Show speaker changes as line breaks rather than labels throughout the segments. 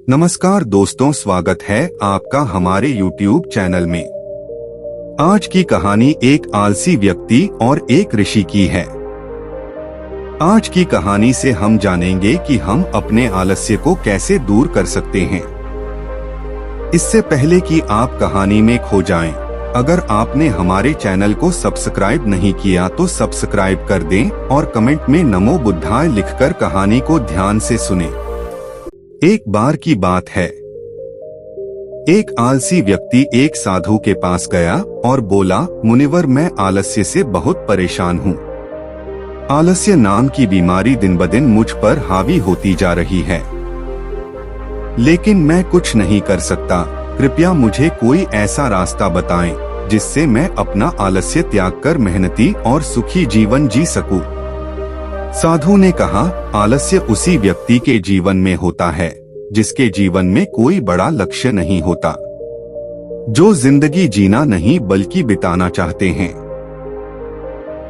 नमस्कार दोस्तों, स्वागत है आपका हमारे YouTube चैनल में। आज की कहानी एक आलसी व्यक्ति और एक ऋषि की है। आज की कहानी से हम जानेंगे कि हम अपने आलस्य को कैसे दूर कर सकते हैं। इससे पहले कि आप कहानी में खो जाएं, अगर आपने हमारे चैनल को सब्सक्राइब नहीं किया तो सब्सक्राइब कर दें और कमेंट में नमो बुद्धाय लिखकर कहानी को ध्यान से सुनें। एक बार की बात है, एक आलसी व्यक्ति एक साधु के पास गया और बोला, मुनिवर, मैं आलस्य से बहुत परेशान हूँ। आलस्य नाम की बीमारी दिन ब दिन मुझ पर हावी होती जा रही है, लेकिन मैं कुछ नहीं कर सकता। कृपया मुझे कोई ऐसा रास्ता बताएं जिससे मैं अपना आलस्य त्याग कर मेहनती और सुखी जीवन जी सकूं। साधु ने कहा, आलस्य उसी व्यक्ति के जीवन में होता है जिसके जीवन में कोई बड़ा लक्ष्य नहीं होता, जो जिंदगी जीना नहीं बल्कि बिताना चाहते हैं।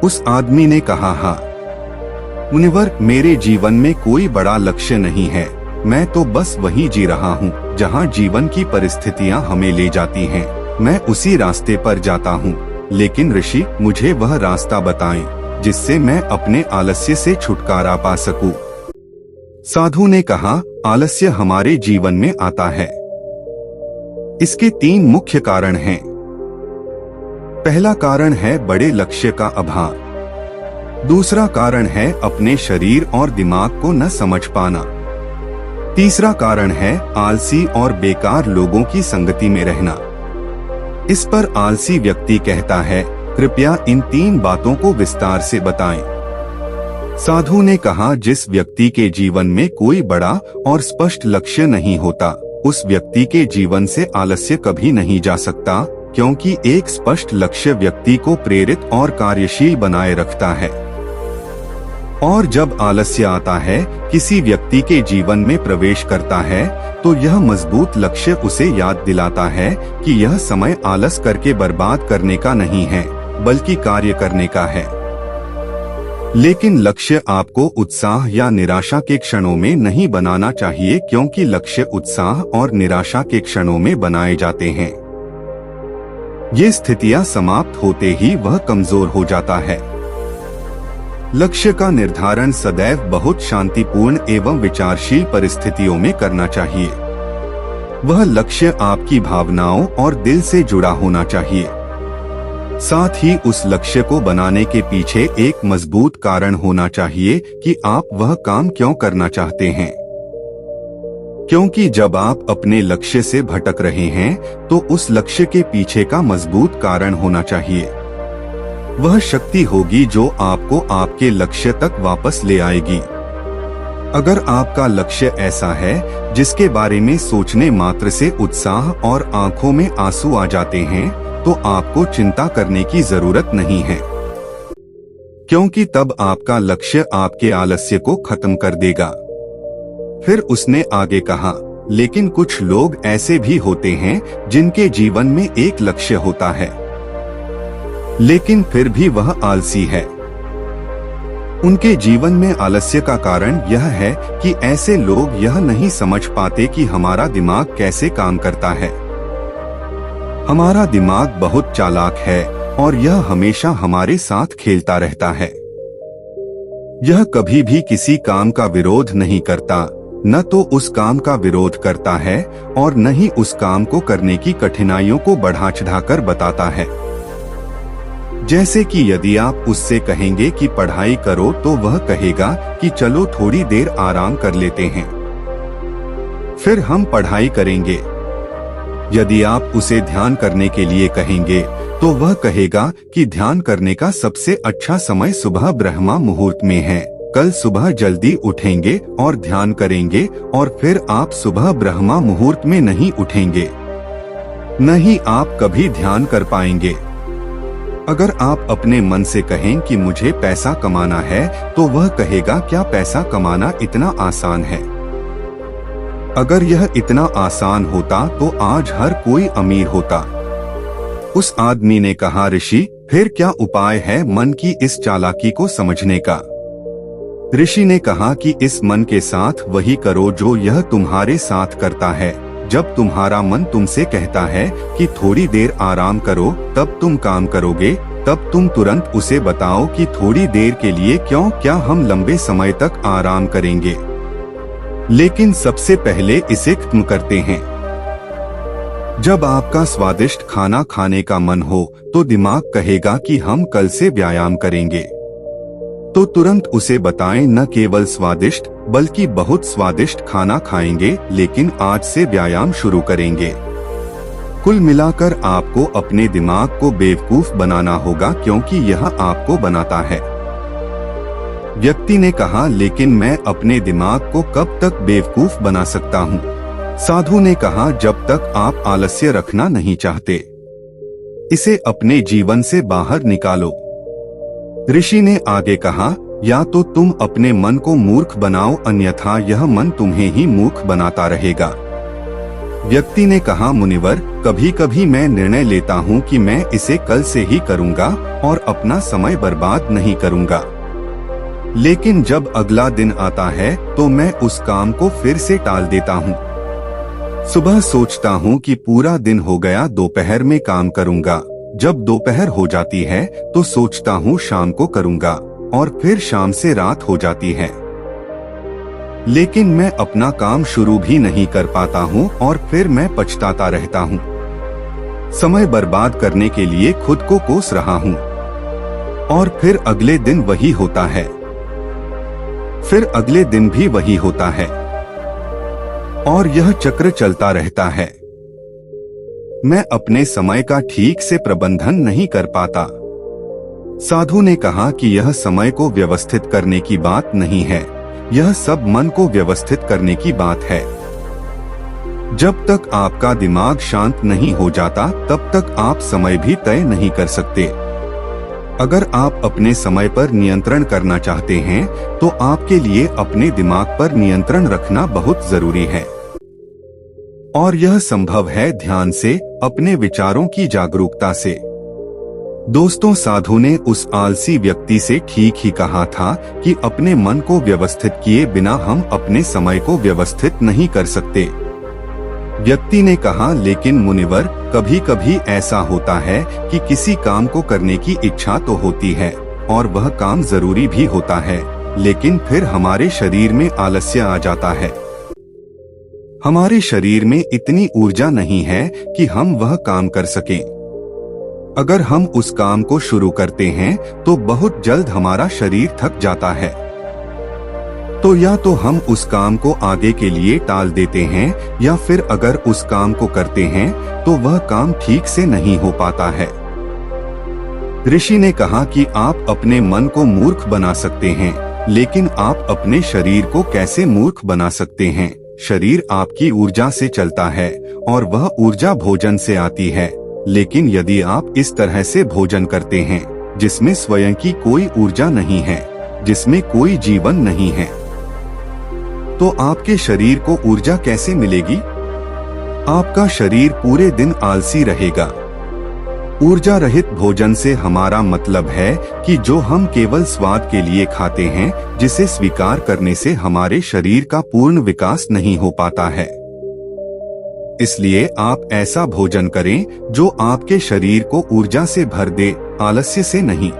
उस आदमी ने कहा, हाँ मुनिवर, मेरे जीवन में कोई बड़ा लक्ष्य नहीं है। मैं तो बस वही जी रहा हूँ जहाँ जीवन की परिस्थितियाँ हमें ले जाती हैं। मैं उसी रास्ते पर जाता हूँ, लेकिन ऋषि, मुझे वह रास्ता बताएं जिससे मैं अपने आलस्य से छुटकारा पा सकूं। साधु ने कहा, आलस्य हमारे जीवन में आता है। इसके 3 मुख्य कारण हैं। पहला कारण है बड़े लक्ष्य का अभाव। दूसरा कारण है अपने शरीर और दिमाग को न समझ पाना। तीसरा कारण है आलसी और बेकार लोगों की संगति में रहना। इस पर आलसी व्यक्ति कहता है, कृपया इन 3 बातों को विस्तार से बताएं। साधु ने कहा, जिस व्यक्ति के जीवन में कोई बड़ा और स्पष्ट लक्ष्य नहीं होता, उस व्यक्ति के जीवन से आलस्य कभी नहीं जा सकता, क्योंकि एक स्पष्ट लक्ष्य व्यक्ति को प्रेरित और कार्यशील बनाए रखता है। और जब आलस्य आता है, किसी व्यक्ति के जीवन में प्रवेश करता है, तो यह मजबूत लक्ष्य उसे याद दिलाता है कि यह समय आलस करके बर्बाद करने का नहीं है, बल्कि कार्य करने का है। लेकिन लक्ष्य आपको उत्साह या निराशा के क्षणों में नहीं बनाना चाहिए, क्योंकि लक्ष्य उत्साह और निराशा के क्षणों में बनाए जाते हैं। ये स्थितियां समाप्त होते ही वह कमजोर हो जाता है। लक्ष्य का निर्धारण सदैव बहुत शांतिपूर्ण एवं विचारशील परिस्थितियों में करना चाहिए। वह लक्ष्य आपकी भावनाओं और दिल से जुड़ा होना चाहिए। साथ ही उस लक्ष्य को बनाने के पीछे एक मजबूत कारण होना चाहिए कि आप वह काम क्यों करना चाहते हैं। क्योंकि जब आप अपने लक्ष्य से भटक रहे हैं, तो उस लक्ष्य के पीछे का मजबूत कारण होना चाहिए। वह शक्ति होगी जो आपको आपके लक्ष्य तक वापस ले आएगी। अगर आपका लक्ष्य ऐसा है जिसके बारे में सोचने मात्र से उत्साह और आंखों में आंसू आ जाते हैं, तो आपको चिंता करने की जरूरत नहीं है, क्योंकि तब आपका लक्ष्य आपके आलस्य को खत्म कर देगा। फिर उसने आगे कहा, लेकिन कुछ लोग ऐसे भी होते हैं जिनके जीवन में एक लक्ष्य होता है, लेकिन फिर भी वह आलसी है। उनके जीवन में आलस्य का कारण यह है कि ऐसे लोग यह नहीं समझ पाते कि हमारा दिमाग कैसे काम करता है। हमारा दिमाग बहुत चालाक है और यह हमेशा हमारे साथ खेलता रहता है। यह कभी भी किसी काम का विरोध नहीं करता, न तो उस काम का विरोध करता है और न ही उस काम को करने की कठिनाइयों को बढ़ा चढ़ाकर बताता है। जैसे कि यदि आप उससे कहेंगे कि पढ़ाई करो, तो वह कहेगा कि चलो थोड़ी देर आराम कर लेते हैं, फिर हम पढ़ाई करेंगे। यदि आप उसे ध्यान करने के लिए कहेंगे, तो वह कहेगा कि ध्यान करने का सबसे अच्छा समय सुबह ब्रह्मा मुहूर्त में है। कल सुबह जल्दी उठेंगे और ध्यान करेंगे, और फिर आप सुबह ब्रह्मा मुहूर्त में नहीं उठेंगे, न ही आप कभी ध्यान कर पाएंगे। अगर आप अपने मन से कहें कि मुझे पैसा कमाना है, तो वह कहेगा, क्या पैसा कमाना इतना आसान है? अगर यह इतना आसान होता तो आज हर कोई अमीर होता। उस आदमी ने कहा, ऋषि, फिर क्या उपाय है मन की इस चालाकी को समझने का? ऋषि ने कहा कि इस मन के साथ वही करो जो यह तुम्हारे साथ करता है। जब तुम्हारा मन तुमसे कहता है कि थोड़ी देर आराम करो, तब तुम काम करोगे, तब तुम तुरंत उसे बताओ कि थोड़ी देर के लिए क्यों, क्या हम लंबे समय तक आराम करेंगे। लेकिन सबसे पहले इसे खत्म करते हैं। जब आपका स्वादिष्ट खाना खाने का मन हो तो दिमाग कहेगा कि हम कल से व्यायाम करेंगे, तो तुरंत उसे बताएं न केवल स्वादिष्ट बल्कि बहुत स्वादिष्ट खाना खाएंगे, लेकिन आज से व्यायाम शुरू करेंगे। कुल मिलाकर आपको अपने दिमाग को बेवकूफ बनाना होगा, क्योंकि यह आपको बनाता है। व्यक्ति ने कहा, लेकिन मैं अपने दिमाग को कब तक बेवकूफ बना सकता हूँ? साधु ने कहा, जब तक आप आलस्य रखना नहीं चाहते, इसे अपने जीवन से बाहर निकालो। ऋषि ने आगे कहा, या तो तुम अपने मन को मूर्ख बनाओ, अन्यथा यह मन तुम्हें ही मूर्ख बनाता रहेगा। व्यक्ति ने कहा, मुनिवर, कभी कभी मैं निर्णय लेता हूँ कि मैं इसे कल से ही करूँगा और अपना समय बर्बाद नहीं करूँगा, लेकिन जब अगला दिन आता है तो मैं उस काम को फिर से टाल देता हूँ। सुबह सोचता हूँ कि पूरा दिन हो गया, दोपहर में काम करूँगा। जब दोपहर हो जाती है तो सोचता हूँ शाम को करूँगा, और फिर शाम से रात हो जाती है, लेकिन मैं अपना काम शुरू भी नहीं कर पाता हूँ और फिर मैं पछताता रहता हूँ। समय बर्बाद करने के लिए खुद को कोस रहा हूँ, और फिर अगले दिन वही होता है, फिर अगले दिन भी वही होता है, और यह चक्र चलता रहता है। मैं अपने समय का ठीक से प्रबंधन नहीं कर पाता। साधु ने कहा कि यह समय को व्यवस्थित करने की बात नहीं है, यह सब मन को व्यवस्थित करने की बात है। जब तक आपका दिमाग शांत नहीं हो जाता, तब तक आप समय भी तय नहीं कर सकते। अगर आप अपने समय पर नियंत्रण करना चाहते हैं, तो आपके लिए अपने दिमाग पर नियंत्रण रखना बहुत जरूरी है, और यह संभव है ध्यान से, अपने विचारों की जागरूकता से। दोस्तों, साधु ने उस आलसी व्यक्ति से ठीक ही कहा था कि अपने मन को व्यवस्थित किए बिना हम अपने समय को व्यवस्थित नहीं कर सकते। व्यक्ति ने कहा, लेकिन मुनिवर, कभी कभी ऐसा होता है कि किसी काम को करने की इच्छा तो होती है और वह काम जरूरी भी होता है, लेकिन फिर हमारे शरीर में आलस्य आ जाता है। हमारे शरीर में इतनी ऊर्जा नहीं है कि हम वह काम कर सकें। अगर हम उस काम को शुरू करते हैं तो बहुत जल्द हमारा शरीर थक जाता है, तो या तो हम उस काम को आगे के लिए टाल देते हैं, या फिर अगर उस काम को करते हैं तो वह काम ठीक से नहीं हो पाता है। ऋषि ने कहा कि आप अपने मन को मूर्ख बना सकते हैं, लेकिन आप अपने शरीर को कैसे मूर्ख बना सकते हैं? शरीर आपकी ऊर्जा से चलता है और वह ऊर्जा भोजन से आती है, लेकिन यदि आप इस तरह से भोजन करते हैं जिसमें स्वयं की कोई ऊर्जा नहीं है, जिसमें कोई जीवन नहीं है, तो आपके शरीर को ऊर्जा कैसे मिलेगी? आपका शरीर पूरे दिन आलसी रहेगा। ऊर्जा रहित भोजन से हमारा मतलब है कि जो हम केवल स्वाद के लिए खाते हैं, जिसे स्वीकार करने से हमारे शरीर का पूर्ण विकास नहीं हो पाता है। इसलिए आप ऐसा भोजन करें जो आपके शरीर को ऊर्जा से भर दे, आलस्य से नहीं।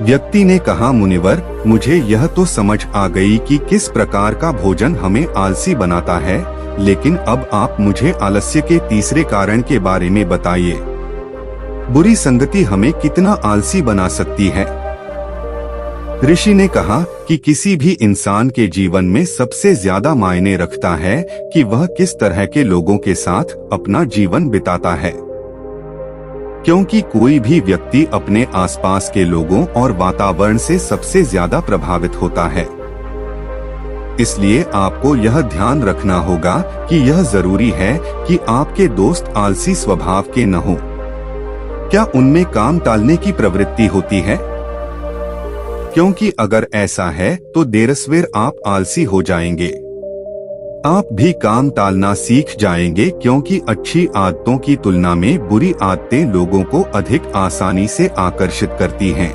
व्यक्ति ने कहा, मुनिवर, मुझे यह तो समझ आ गई कि किस प्रकार का भोजन हमें आलसी बनाता है, लेकिन अब आप मुझे आलस्य के तीसरे कारण के बारे में बताइए। बुरी संगति हमें कितना आलसी बना सकती है? ऋषि ने कहा कि किसी भी इंसान के जीवन में सबसे ज्यादा मायने रखता है कि वह किस तरह के लोगों के साथ अपना जीवन बिताता है, क्योंकि कोई भी व्यक्ति अपने आसपास के लोगों और वातावरण से सबसे ज्यादा प्रभावित होता है। इसलिए आपको यह ध्यान रखना होगा कि यह जरूरी है कि आपके दोस्त आलसी स्वभाव के न हो। क्या उनमें काम टालने की प्रवृत्ति होती है? क्योंकि अगर ऐसा है तो देरसवेर आप आलसी हो जाएंगे। आप भी काम टालना सीख जाएंगे, क्योंकि अच्छी आदतों की तुलना में बुरी आदतें लोगों को अधिक आसानी से आकर्षित करती हैं।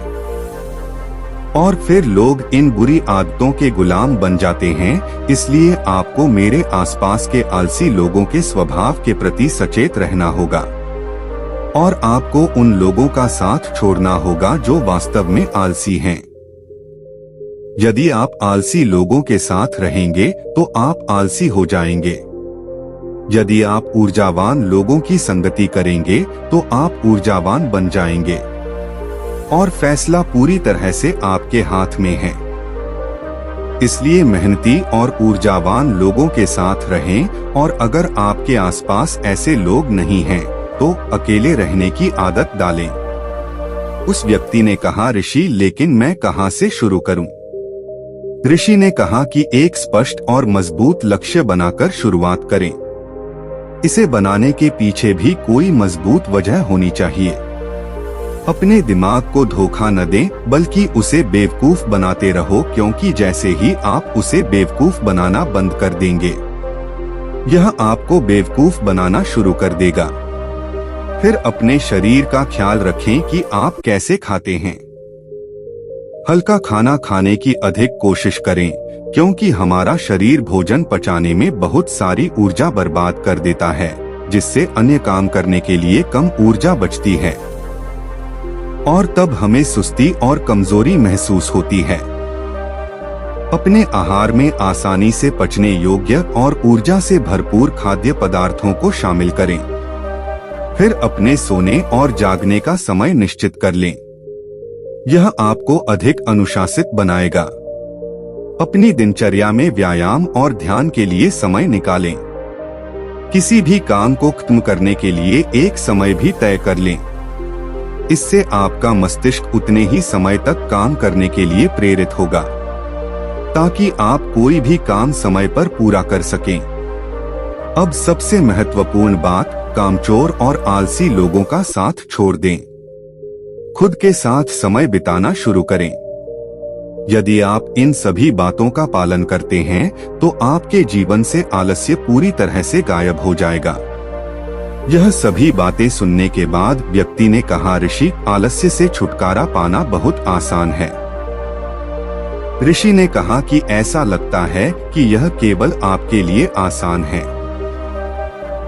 और फिर लोग इन बुरी आदतों के गुलाम बन जाते हैं। इसलिए आपको मेरे आसपास के आलसी लोगों के स्वभाव के प्रति सचेत रहना होगा और आपको उन लोगों का साथ छोड़ना होगा जो वास्तव में आलसी हैं। यदि आप आलसी लोगों के साथ रहेंगे तो आप आलसी हो जाएंगे। यदि आप ऊर्जावान लोगों की संगति करेंगे तो आप ऊर्जावान बन जाएंगे और फैसला पूरी तरह से आपके हाथ में है। इसलिए मेहनती और ऊर्जावान लोगों के साथ रहें और अगर आपके आसपास ऐसे लोग नहीं हैं तो अकेले रहने की आदत डालें। उस व्यक्ति ने कहा, ऋषि लेकिन मैं कहां से शुरू करूं? ऋषि ने कहा कि एक स्पष्ट और मजबूत लक्ष्य बनाकर शुरुआत करें। इसे बनाने के पीछे भी कोई मजबूत वजह होनी चाहिए। अपने दिमाग को धोखा न दें, बल्कि उसे बेवकूफ बनाते रहो, क्योंकि जैसे ही आप उसे बेवकूफ बनाना बंद कर देंगे, यह आपको बेवकूफ बनाना शुरू कर देगा। फिर अपने शरीर का ख्याल रखें कि आप कैसे खाते हैं। हल्का खाना खाने की अधिक कोशिश करें, क्योंकि हमारा शरीर भोजन पचाने में बहुत सारी ऊर्जा बर्बाद कर देता है, जिससे अन्य काम करने के लिए कम ऊर्जा बचती है और तब हमें सुस्ती और कमजोरी महसूस होती है। अपने आहार में आसानी से पचने योग्य और ऊर्जा से भरपूर खाद्य पदार्थों को शामिल करें। फिर अपने सोने और जागने का समय निश्चित कर लें। यह आपको अधिक अनुशासित बनाएगा। अपनी दिनचर्या में व्यायाम और ध्यान के लिए समय निकालें। किसी भी काम को खत्म करने के लिए एक समय भी तय कर लें। इससे आपका मस्तिष्क उतने ही समय तक काम करने के लिए प्रेरित होगा, ताकि आप कोई भी काम समय पर पूरा कर सकें। अब सबसे महत्वपूर्ण बात, कामचोर और आलसी लोगों का साथ छोड़ दें। खुद के साथ समय बिताना शुरू करें। यदि आप इन सभी बातों का पालन करते हैं तो आपके जीवन से आलस्य पूरी तरह से गायब हो जाएगा। यह सभी बातें सुनने के बाद व्यक्ति ने कहा, ऋषि आलस्य से छुटकारा पाना बहुत आसान है। ऋषि ने कहा कि ऐसा लगता है कि यह केवल आपके लिए आसान है।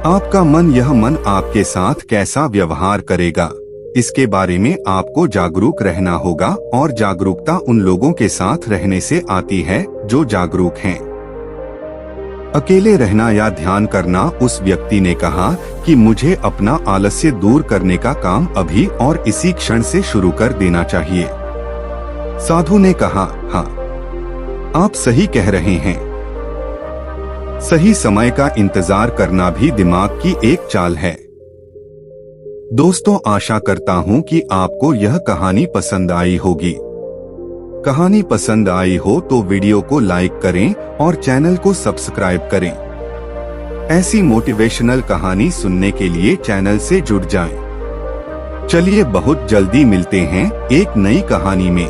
आपका मन, यह मन आपके साथ कैसा व्यवहार करेगा, इसके बारे में आपको जागरूक रहना होगा और जागरूकता उन लोगों के साथ रहने से आती है जो जागरूक हैं। अकेले रहना या ध्यान करना। उस व्यक्ति ने कहा कि मुझे अपना आलस्य दूर करने का काम अभी और इसी क्षण से शुरू कर देना चाहिए। साधु ने कहा, हाँ, आप सही कह रहे हैं। सही समय का इंतजार करना भी दिमाग की एक चाल है। दोस्तों, आशा करता हूँ कि आपको यह कहानी पसंद आई होगी। कहानी पसंद आई हो तो वीडियो को लाइक करें और चैनल को सब्सक्राइब करें। ऐसी मोटिवेशनल कहानी सुनने के लिए चैनल से जुड़ जाएं। चलिए बहुत जल्दी मिलते हैं एक नई कहानी में।